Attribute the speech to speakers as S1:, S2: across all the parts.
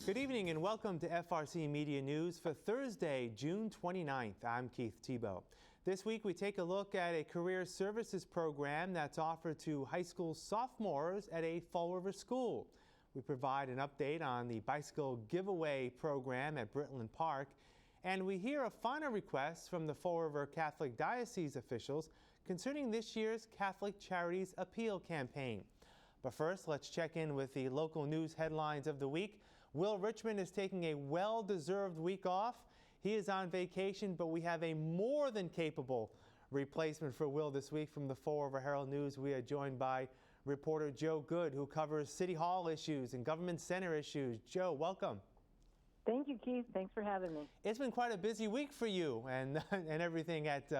S1: Good evening and welcome to FRC Media News for Thursday, June 29th. I'm Keith Tebow. This week we take a look at a career services program that's offered to high school sophomores at a Fall River school. We provide an update on the bicycle giveaway program at Britland Park, and we hear a final request from the Fall River Catholic Diocese officials concerning this year's Catholic Charities appeal campaign. But first, let's check in with the local news headlines of the week. Will Richmond is taking a well-deserved week off. He is on vacation, but we have a more than capable replacement for Will this week. From the Fall River Herald News, we are joined by reporter Joe Good, who covers City Hall issues and Government Center issues. Joe, welcome.
S2: Thank you, Keith. Thanks for having me. It's
S1: been quite a busy week for you and everything at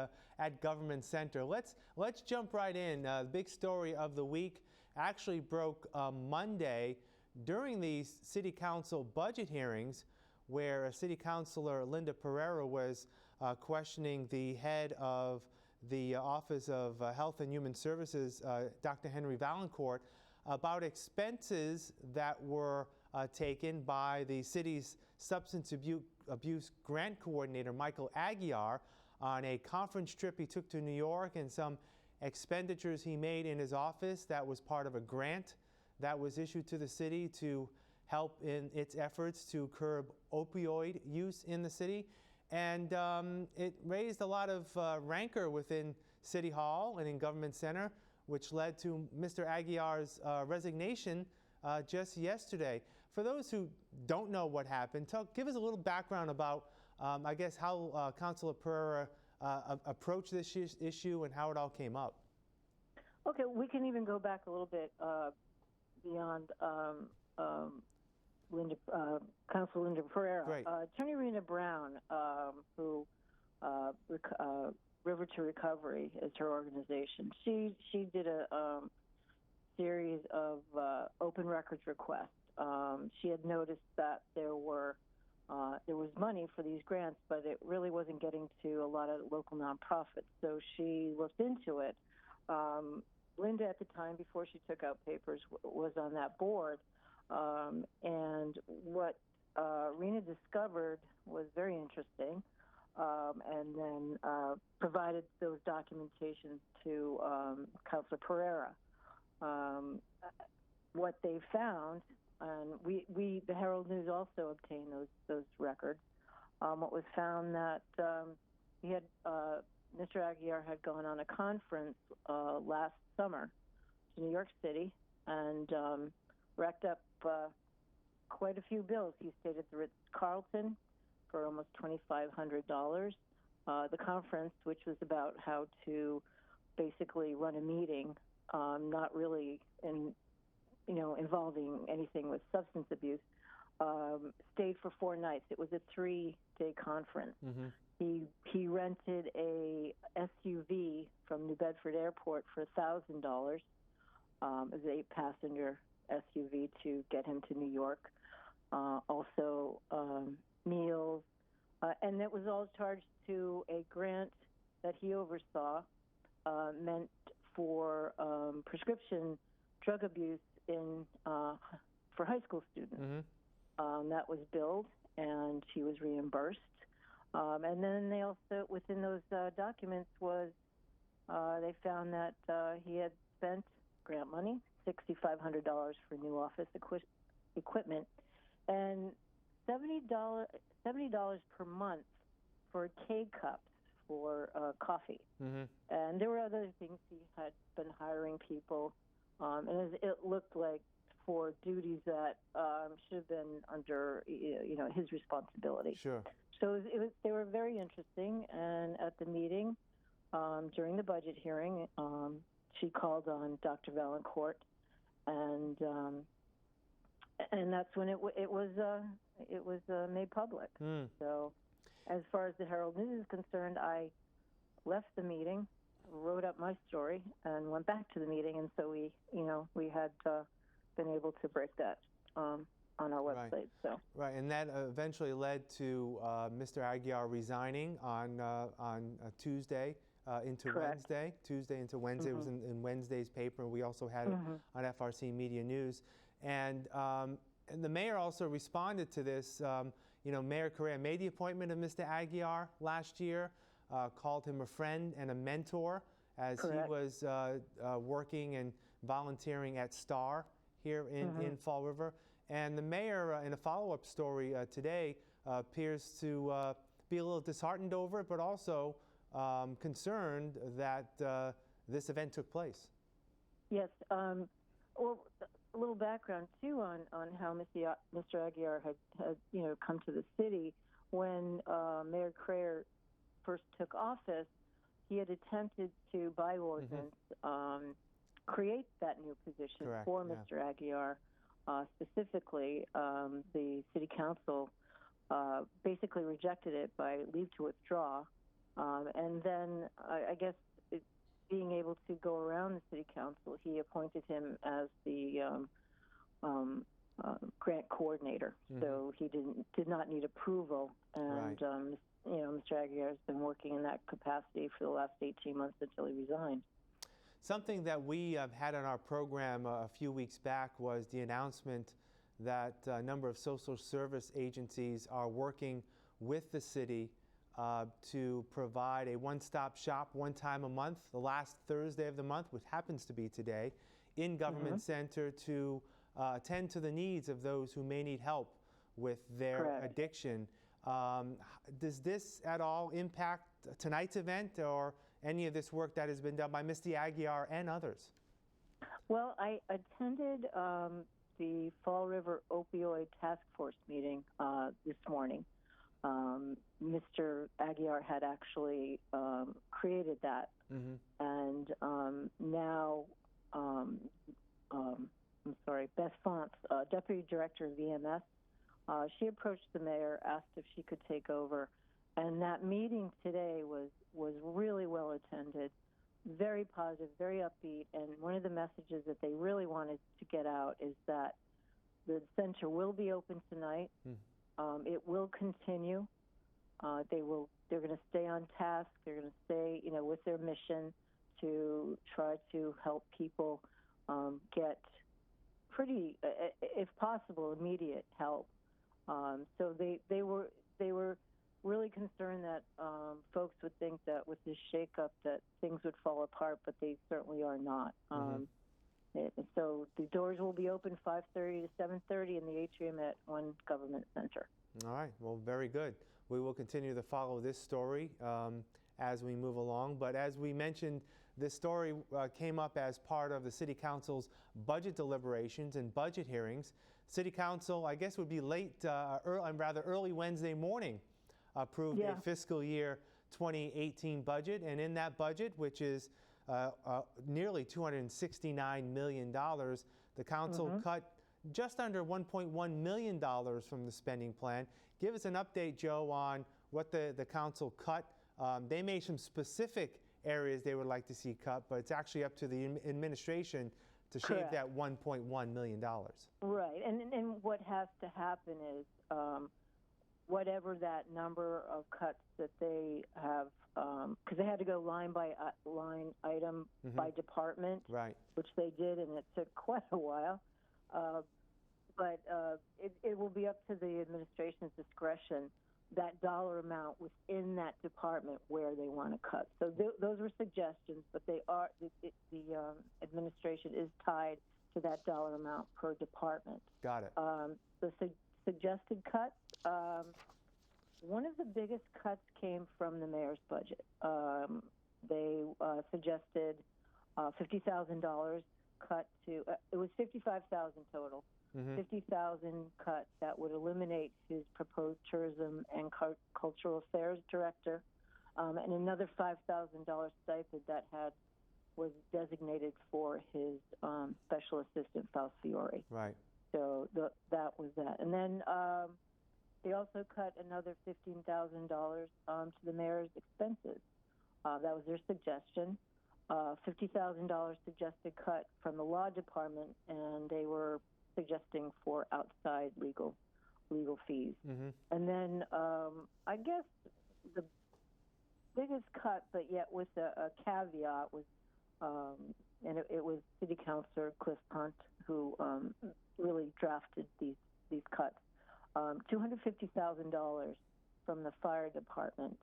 S1: Government Center. Let's jump right in. The big story of the week actually broke Monday during the City Council budget hearings, where City Councilor Linda Pereira was questioning the head of the Office of Health and Human Services, Dr. Henry Valancourt, about expenses that were taken by the city's substance abuse grant coordinator, Michael Aguiar, on a conference trip he took to New York and some expenditures he made in his office that was part of a grant that was issued to the city to help in its efforts to curb opioid use in the city. And it raised a lot of rancor within City Hall and in Government Center, which led to Mr. Aguiar's resignation just yesterday. For those who don't know what happened, give us a little background about, I guess, how Councilor Pereira approached this issue and how it all came up.
S2: Okay, we can even go back a little bit beyond Councilor Linda Pereira.
S1: Great.
S2: Attorney Rena Brown, who River to Recovery is her organization. She did a series of open records requests. She had noticed that there was money for these grants, but it really wasn't getting to a lot of local nonprofits. So she looked into it. Linda, at the time, before she took out papers, was on that board. And what Rena discovered was very interesting, and then provided those documentations to Councilor Pereira. What they found, and we the Herald News also obtained those records. What was found that he had Mr. Aguiar had gone on a conference last summer to New York City and racked up quite a few bills. He stayed at the Ritz-Carlton for almost $2,500. The conference, which was about how to basically run a meeting, not really involving anything with substance abuse, stayed for 4 nights. It was a 3-day conference. Mm-hmm. He rented a SUV from New Bedford Airport for $1,000. It was an 8-passenger SUV to get him to New York. Also meals, and it was all charged to a grant that he oversaw, meant for prescription drug abuse for high school students. Mm-hmm. That was billed, and he was reimbursed. And then they also, within those documents, they found that he had spent grant money, $6,500 for new office equipment, and $70 per month for K-cups for coffee. Mm-hmm. And there were other things. He had been hiring people, and it looked like for duties that should have been under his responsibility.
S1: Sure.
S2: So they were very interesting, and at the meeting, during the budget hearing, she called on Dr. Valancourt, and that's when it was made public. Mm. So, as far as the Herald News is concerned, I left the meeting, wrote up my story, and went back to the meeting, and so we had been able to break that on our website.
S1: Right.
S2: So
S1: and that eventually led to Mr. Aguiar resigning on Tuesday into
S2: Correct.
S1: Wednesday. Tuesday into Wednesday. Mm-hmm. It was in Wednesday's paper. We also had it on FRC Media News. And And the mayor also responded to this. Mayor Correa made the appointment of Mr. Aguiar last year, called him a friend and a mentor as
S2: Correct.
S1: he was working and volunteering at STAR here in Fall River. And the mayor, in a follow-up story today, appears to be a little disheartened over it, but also concerned that this event took place.
S2: Yes. Well, a little background too on how Mr. Aguiar had come to the city. When Mayor Correa first took office, he had attempted to, by ordinance, create that new position.
S1: Correct,
S2: for
S1: yeah.
S2: Mr. Aguiar. Specifically, the city council basically rejected it by leave to withdraw, and then I guess being able to go around the city council, he appointed him as the grant coordinator. So he did not need approval, and
S1: Right.
S2: Mr. Aguiar has been working in that capacity for the last 18 months until he resigned.
S1: Something that we had on our program a few weeks back was the announcement that a number of social service agencies are working with the city to provide a one-stop shop one time a month, the last Thursday of the month, which happens to be today, in Government Center to attend to the needs of those who may need help with their
S2: Correct.
S1: addiction. Does this at all impact tonight's event or any of this work that has been done by Mr. Aguiar and others?
S2: Well, I attended the Fall River Opioid Task Force meeting this morning. Mr. Aguiar had actually created that, and now, Beth Fonts, Deputy Director of EMS, she approached the mayor, asked if she could take over, and that meeting today was really well attended, very positive, very upbeat, and one of the messages that they really wanted to get out is that the center will be open tonight. It will continue. They're going to stay on task. They're going to stay, with their mission to try to help people get pretty, if possible, immediate help. So they were really concerned that folks would think that with this shakeup that things would fall apart, but they certainly are not. So the doors will be open 5:30 to 7:30 in the atrium at One Government Center.
S1: All right. Well, very good. We will continue to follow this story as we move along. But as we mentioned, this story came up as part of the City Council's budget deliberations and budget hearings. City Council, I guess, would be early Wednesday morning, approved a fiscal year 2018 budget. And in that budget, which is nearly $269 million, the council cut just under $1.1 million from the spending plan. Give us an update, Joe, on what the council cut. They made some specific areas they would like to see cut, but it's actually up to the administration to shave that $1.1 million.
S2: Right, and what has to happen is whatever that number of cuts that they have, because they had to go line by line, item by department,
S1: right,
S2: which they did, and it took quite a while. But it will be up to the administration's discretion, that dollar amount within that department where they want to cut. So those were suggestions, but the administration is tied to that dollar amount per department.
S1: Got it.
S2: The suggested cuts, one of the biggest cuts came from the mayor's budget. They suggested $50,000 cut to, it was $55,000 total. $50,000 cut that would eliminate his proposed tourism and cultural affairs director, and another $5,000 stipend that was designated for his special assistant Falciori.
S1: Right.
S2: So that was that, and then they also cut another $15,000 to the mayor's expenses. That was their suggestion. $50,000 suggested cut from the law department, and they were suggesting for outside legal fees. And then I guess the biggest cut, but yet with a caveat, was and it was City Councilor Cliff Punt who really drafted these $150,000 from the fire department.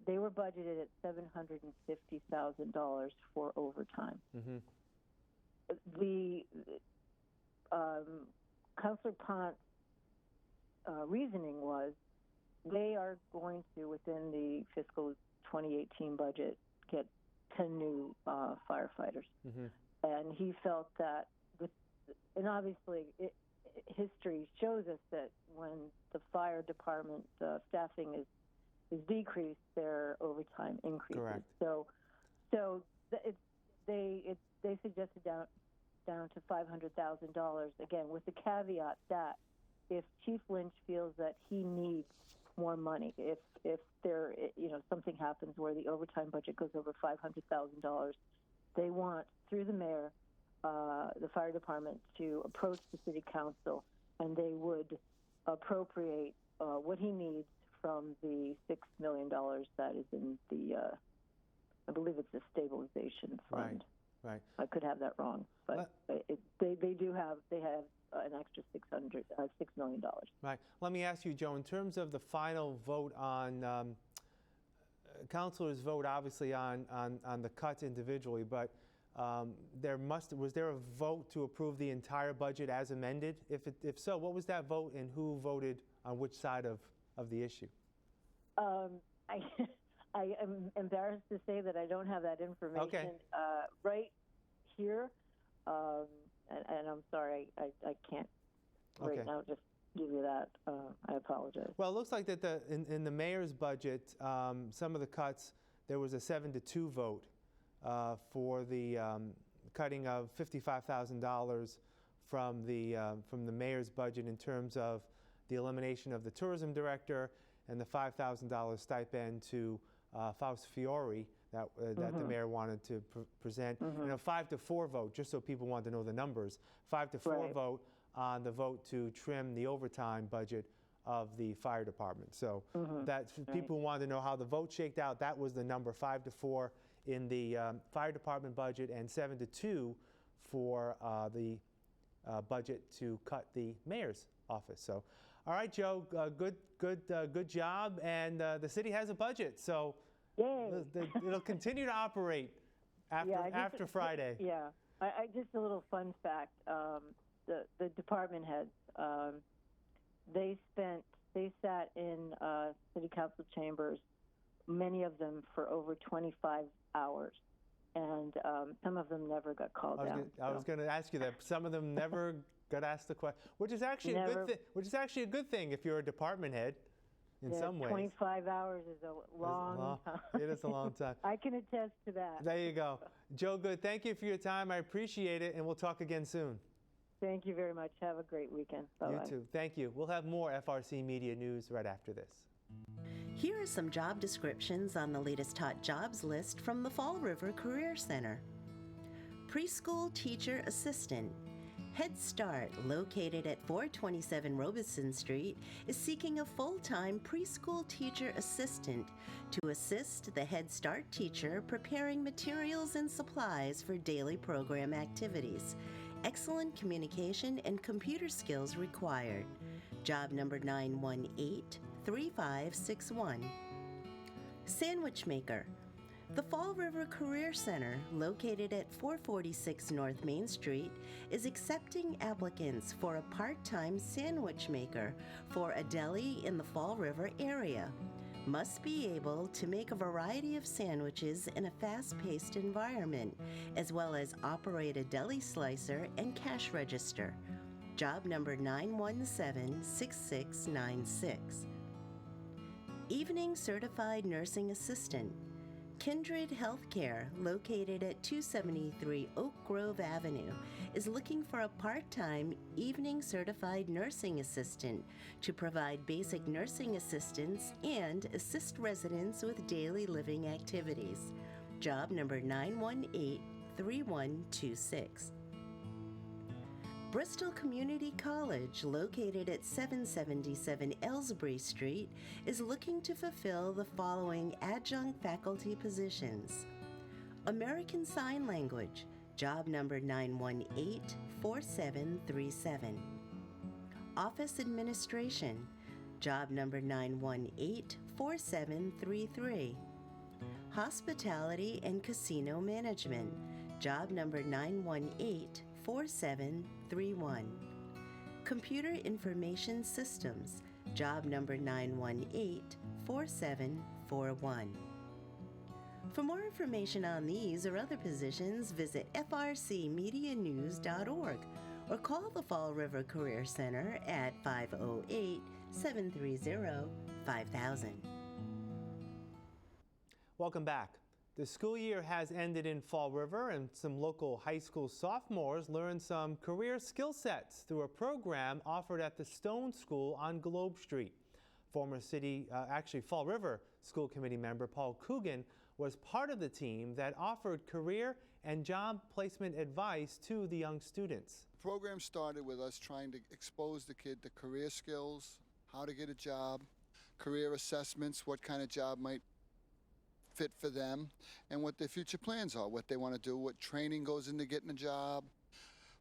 S2: They were budgeted at $750,000 for overtime.
S1: Mm-hmm.
S2: The Councilor Pont's reasoning was they are going to, within the fiscal 2018 budget, get 10 new firefighters. Mm-hmm. And he felt that, and obviously history shows us that when the fire department staffing is decreased, their overtime increases.
S1: Correct.
S2: So they suggested down to $500,000, again with the caveat that if Chief Lynch feels that he needs more money, if there something happens where the overtime budget goes over $500,000, they want, through the mayor, the fire department, to approach the city council, and they would appropriate what he needs from the $6 million that is in the, I believe it's the stabilization fund.
S1: Right.
S2: I could have that wrong, but they have an extra $6 million.
S1: Right. Let me ask you, Joe, in terms of the final vote on councilors vote obviously on the cuts individually, but was there a vote to approve the entire budget as amended? If so, what was that vote, and who voted on which side of the issue?
S2: I am embarrassed to say that I don't have that information right here, and I'm sorry, I can't right now just give you that. I apologize.
S1: Well, it looks like that in the mayor's budget, some of the cuts, there was a 7-2 vote for the cutting of $55,000 from the mayor's budget in terms of the elimination of the tourism director and the $5,000 stipend to Faust Fiore that the mayor wanted to present. Mm-hmm. 5-4 vote, just so people want to know the numbers. 5-4 vote on the vote to trim the overtime budget of the fire department. So that's people who wanted to know how the vote shaked out. That was the number, 5-4 in the fire department budget, and 7-2 for the budget to cut the mayor's office. So, all right, Joe, good job, and the city has a budget, so it'll continue to operate after Friday.
S2: Yeah, I just a little fun fact: the department heads, they sat in city council chambers, many of them for over 25 hours. And some of them never got called down.
S1: I was going to ask you that. Some of them never got asked the question, which is actually a good thing. Which is actually a good thing if you're a department head, in some ways. 25
S2: hours is a long time.
S1: It is a long time.
S2: I can attest to that.
S1: There you go, Joe. Good. Thank you for your time. I appreciate it, and we'll talk again soon.
S2: Thank you very much. Have a great weekend. Bye-bye.
S1: You too. Thank you. We'll have more FRC Media news right after this.
S3: Here are some job descriptions on the latest hot jobs list from the Fall River Career Center. Preschool Teacher Assistant. Head Start, located at 427 Robeson Street, is seeking a full-time preschool teacher assistant to assist the Head Start teacher preparing materials and supplies for daily program activities. Excellent communication and computer skills required. Job number 918-3561. Sandwich Maker. The Fall River Career Center, located at 446 North Main Street, is accepting applicants for a part-time sandwich maker for a deli in the Fall River area. Must be able to make a variety of sandwiches in a fast-paced environment, as well as operate a deli slicer and cash register. Job number 917-6696. Evening Certified Nursing Assistant. Kindred Healthcare, located at 273 Oak Grove Avenue, is looking for a part-time evening certified nursing assistant to provide basic nursing assistance and assist residents with daily living activities. Job number 918-3126. Bristol Community College, located at 777 Ellsbury Street, is looking to fulfill the following adjunct faculty positions. American Sign Language, job number 918-4737. Office Administration, job number 918-4733. Hospitality and Casino Management, job number 918-4731. Computer Information Systems, job number 918-4741. For more information on these or other positions, visit FRCmedianews.org or call the Fall River Career Center at 508-730-5000.
S1: Welcome back. The school year has ended in Fall River, and some local high school sophomores learned some career skill sets through a program offered at the Stone School on Globe Street. Former Fall River School Committee member Paul Coogan was part of the team that offered career and job placement advice to the young students.
S4: The program started with us trying to expose the kid to career skills, how to get a job, career assessments, what kind of job might fit for them, and what their future plans are, what they want to do, what training goes into getting a job,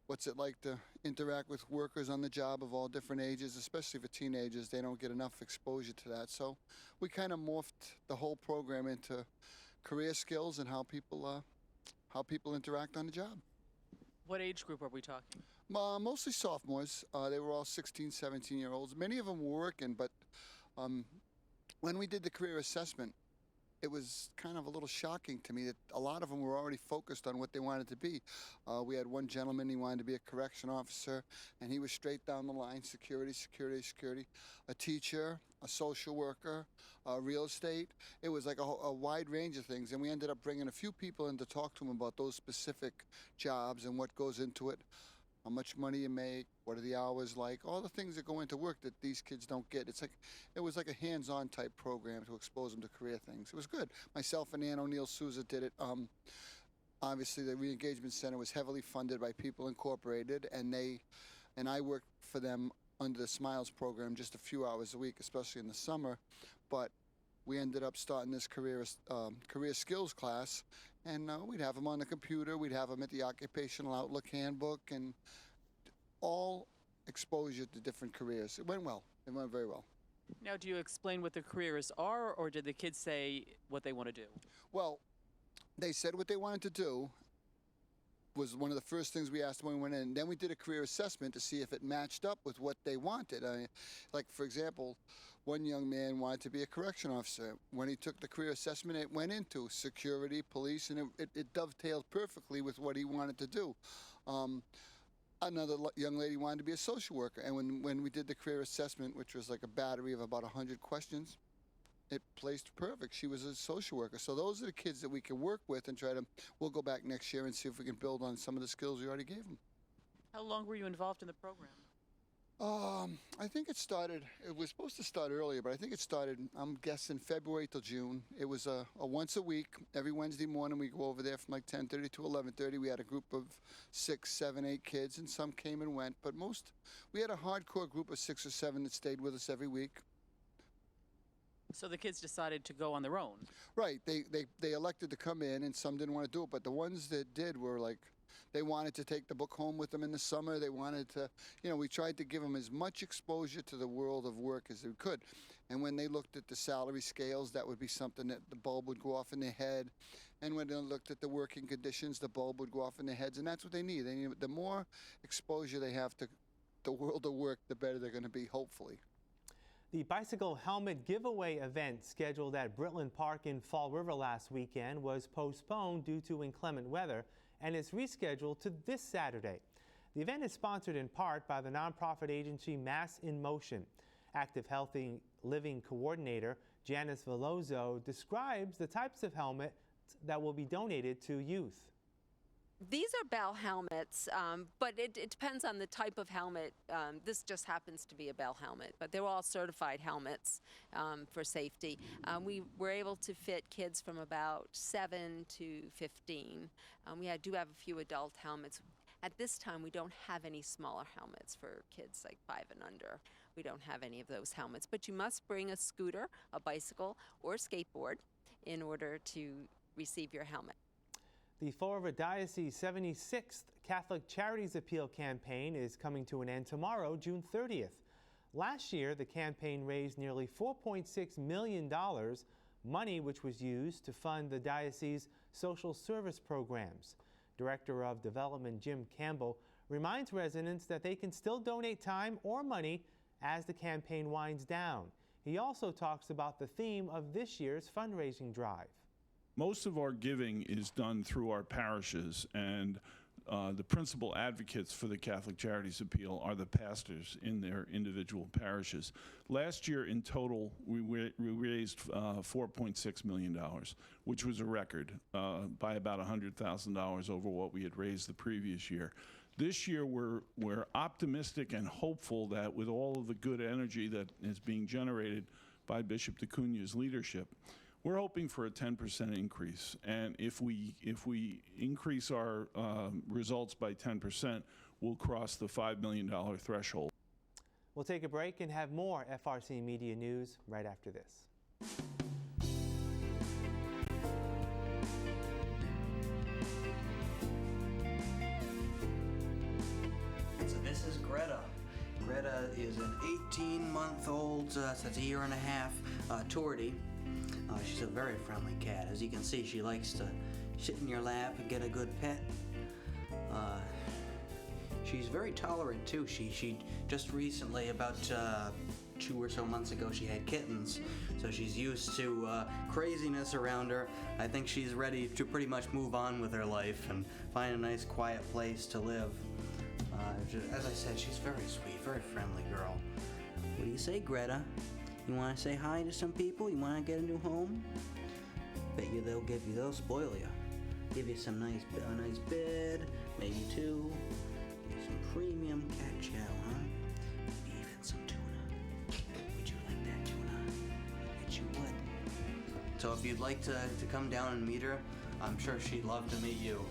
S4: what's it like to interact with workers on the job of all different ages, especially for teenagers. They don't get enough exposure to that. So we kind of morphed the whole program into career skills and how people interact on the job.
S5: What age group are we talking?
S4: Mostly sophomores. They were all 16, 17-year-olds. Many of them were working, but when we did the career assessment, it was kind of a little shocking to me that a lot of them were already focused on what they wanted to be. We had one gentleman, he wanted to be a correction officer, and he was straight down the line: security, security, security. A teacher, a social worker, real estate. It was like a wide range of things, and we ended up bringing a few people in to talk to them about those specific jobs and what goes into it. How much money you make, what are the hours like, all the things that go into work that these kids don't get. It was like a hands-on type program to expose them to career things. It was good. Myself and Ann O'Neill Souza did it. Obviously, the Re-Engagement Center was heavily funded by People Incorporated, and I worked for them under the Smiles program just a few hours a week, especially in the summer. But we ended up starting this career skills class, and we'd have them on the computer, we'd have them at the Occupational Outlook Handbook, and all exposure to different careers. It went well. It went very well.
S5: Now, do you explain what the careers are, or did the kids say what they want to do?
S4: Well, they said what they wanted to do was one of the first things we asked when we went in. Then we did a career assessment to see if it matched up with what they wanted. Like, for example, one young man wanted to be a correction officer. When he took the career assessment, it went into security, police, and it dovetailed perfectly with what he wanted to do. Another young lady wanted to be a social worker, and when we did the career assessment, which was like a battery of about 100 questions, it placed perfect. She was a social worker. So those are the kids that we can work with and we'll go back next year and see if we can build on some of the skills we already gave them.
S5: How long were you involved in the program?
S4: I think it was supposed to start earlier, but I think it started, I'm guessing, February till June. It was a once a week. Every Wednesday morning we go over there from like 10:30 to 11:30. We had a group of 6, 7, 8 kids, and some came and went, but we had a hardcore group of 6 or 7 that stayed with us every week.
S5: So the kids decided to go on their own?
S4: Right. They elected to come in, and some didn't want to do it, but the ones that did were like, they wanted to take the book home with them in the summer. They wanted to, we tried to give them as much exposure to the world of work as we could. And when they looked at the salary scales, that would be something that the bulb would go off in their head. And when they looked at the working conditions, the bulb would go off in their heads. And that's what they need. The more exposure they have to the world of work, the better they're going to be, hopefully.
S1: The bicycle helmet giveaway event scheduled at Britland Park in Fall River last weekend was postponed due to inclement weather and is rescheduled to this Saturday. The event is sponsored in part by the nonprofit agency Mass in Motion. Active Healthy Living Coordinator Janice Veloso describes the types of helmets that will be donated to youth.
S6: These are Bell helmets, but it depends on the type of helmet. This just happens to be a Bell helmet, but they're all certified helmets for safety. We were able to fit kids from about 7 to 15. We do have a few adult helmets. At this time, we don't have any smaller helmets for kids like 5 and under. We don't have any of those helmets, but you must bring a scooter, a bicycle, or a skateboard in order to receive your helmet.
S1: The Fall River Diocese 76th Catholic Charities Appeal campaign is coming to an end tomorrow, June 30th. Last year, the campaign raised nearly $4.6 million, money which was used to fund the diocese's social service programs. Director of Development Jim Campbell reminds residents that they can still donate time or money as the campaign winds down. He also talks about the theme of this year's fundraising drive.
S7: Most of our giving is done through our parishes, and the principal advocates for the Catholic Charities Appeal are the pastors in their individual parishes. Last year in total, we raised $4.6 million, which was a record by about $100,000 over what we had raised the previous year. This year, we're optimistic and hopeful that with all of the good energy that is being generated by Bishop D'Acunha's leadership, we're hoping for a 10% increase. And if we increase our results by 10%, we'll cross the $5 million threshold.
S1: We'll take a break and have more FRC Media News right after this.
S8: So this is Greta. Greta is an 18-month-old, so that's a year and a half, tortie. She's a very friendly cat. As you can see, she likes to sit in your lap and get a good pet. She's very tolerant too. She just recently, about 2 or so months ago, she had kittens. So she's used to craziness around her. I think she's ready to pretty much move on with her life and find a nice quiet place to live. As I said, she's very sweet, very friendly girl. What do you say, Greta? You want to say hi to some people? You want to get a new home? Bet you they'll spoil you. Give you a nice bed, maybe two. Maybe some premium cat chow, huh? Maybe even some tuna. Would you like that tuna? I bet you would. So if you'd like to come down and meet her, I'm sure she'd love to meet you.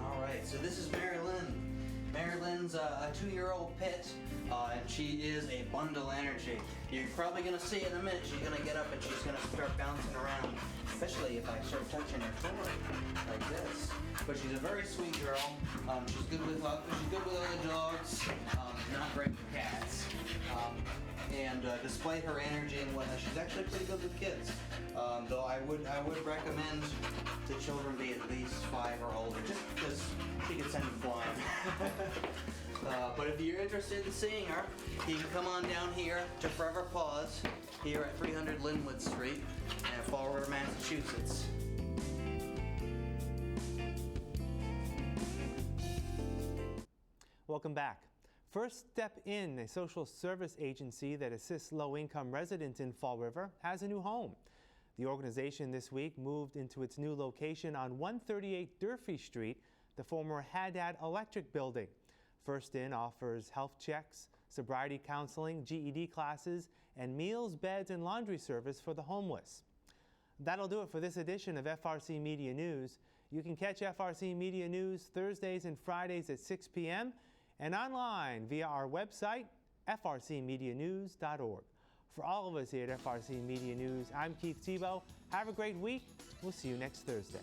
S8: All right, so this is Mary Lynn. Mary Lynn's a 2-year-old pit, and she is a bundle of energy. You're probably going to see in a minute she's going to get up and she's going to start bouncing around, especially if I start touching her toy like this. But she's a very sweet girl. She's good with other dogs, not great with cats. And despite her energy and whatnot, she's actually pretty good with kids. Though I would recommend the children be at least 5 or older, just because she could send them flying. But if you're interested in seeing her, you can come on down here to Forever Paws, here at 300 Linwood Street in Fall River, Massachusetts.
S1: Welcome back. First Step In, a social service agency that assists low-income residents in Fall River, has a new home. The organization this week moved into its new location on 138 Durfee Street, the former Haddad Electric building. First In offers health checks, sobriety counseling, GED classes, and meals, beds, and laundry service for the homeless. That'll do it for this edition of FRC Media News. You can catch FRC Media News Thursdays and Fridays at 6 p.m. and online via our website, frcmedianews.org. For all of us here at FRC Media News, I'm Keith Tebow. Have a great week. We'll see you next Thursday.